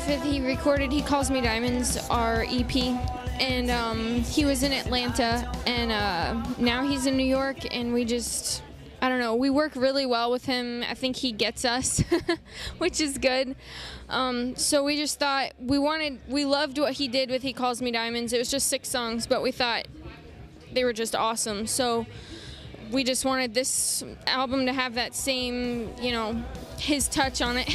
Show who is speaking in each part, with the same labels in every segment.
Speaker 1: 25th, he recorded He Calls Me Diamonds, our EP, and he was in Atlanta, and now he's in New York, and we just, I don't know, we work really well with him. I think he gets us, which is good. So we just thought, we loved what he did with He Calls Me Diamonds. It was just 6 songs, but we thought they were just awesome. So we just wanted this album to have that same, you know, his touch on it.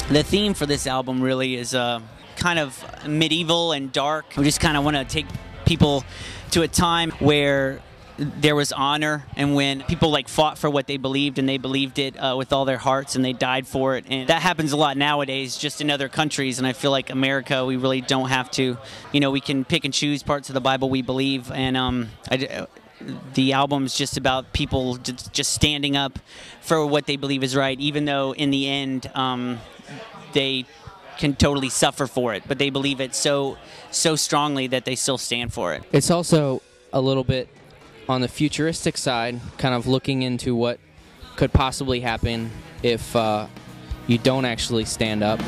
Speaker 2: The theme for this album really is kind of medieval and dark. We just kind of want to take people to a time where there was honor, and when people like fought for what they believed, and they believed it with all their hearts, and they died for it. And that happens a lot nowadays, just in other countries. And I feel like America, we really don't have to. You know, we can pick and choose parts of the Bible we believe, and the album is just about people just standing up for what they believe is right, even though in the end they can totally suffer for it, but they believe it so strongly that they still stand for it.
Speaker 3: It's also a little bit on the futuristic side, kind of looking into what could possibly happen if you don't actually stand up.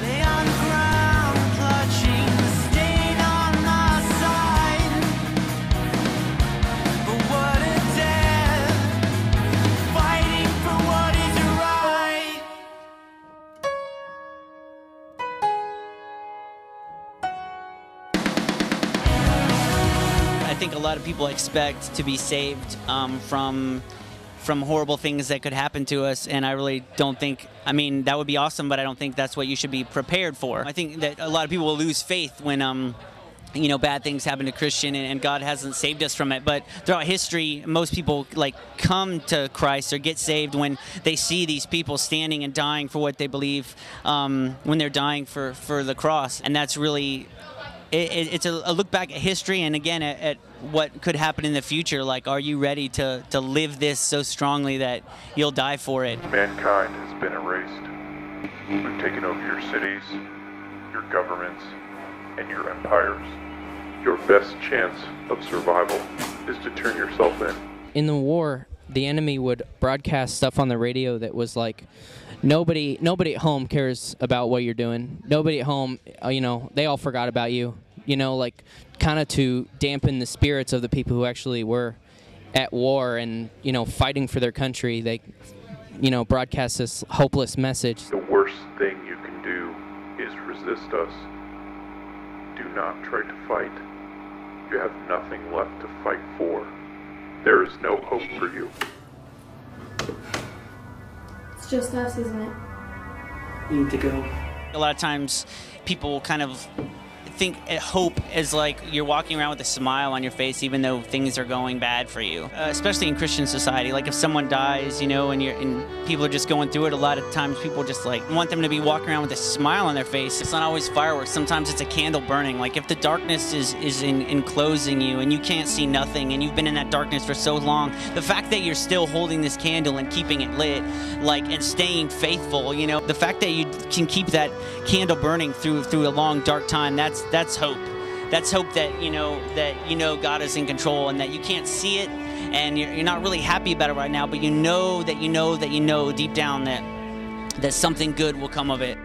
Speaker 2: I think a lot of people expect to be saved from horrible things that could happen to us, and I really don't think, I mean, that would be awesome, but I don't think that's what you should be prepared for. I think that a lot of people will lose faith when you know, bad things happen to Christian and God hasn't saved us from it. But throughout history, most people like come to Christ or get saved when they see these people standing and dying for what they believe, when they're dying for the cross. And that's really, it's a look back at history, and again at what could happen in the future. Like, are you ready to live this so strongly that you'll die for it?
Speaker 4: Mankind has been erased. We've taken over your cities, your governments, and your empires. Your best chance of survival is to turn yourself in.
Speaker 3: In the war, the enemy would broadcast stuff on the radio that was like, nobody at home cares about what you're doing. Nobody at home, you know, they all forgot about you. You know, like, kind of to dampen the spirits of the people who actually were at war and, you know, fighting for their country. They, you know, broadcast this hopeless message.
Speaker 4: The worst thing you can do is resist us. Do not try to fight. You have nothing left to fight for. There is no hope for you.
Speaker 1: It's just us, isn't it?
Speaker 2: You need to go. A lot of times people kind of think hope is like you're walking around with a smile on your face even though things are going bad for you, especially in Christian society. Like if someone dies, you know, and people are just going through it, a lot of times people just like want them to be walking around with a smile on their face. It's not always fireworks. Sometimes it's a candle burning. Like if the darkness is enclosing you and you can't see nothing and you've been in that darkness for so long, the fact that you're still holding this candle and keeping it lit, like, and staying faithful, you know, the fact that you can keep that candle burning through a long dark time, that's hope. That's hope that you know God is in control, and that you can't see it, and you're not really happy about it right now, but you know deep down that something good will come of it.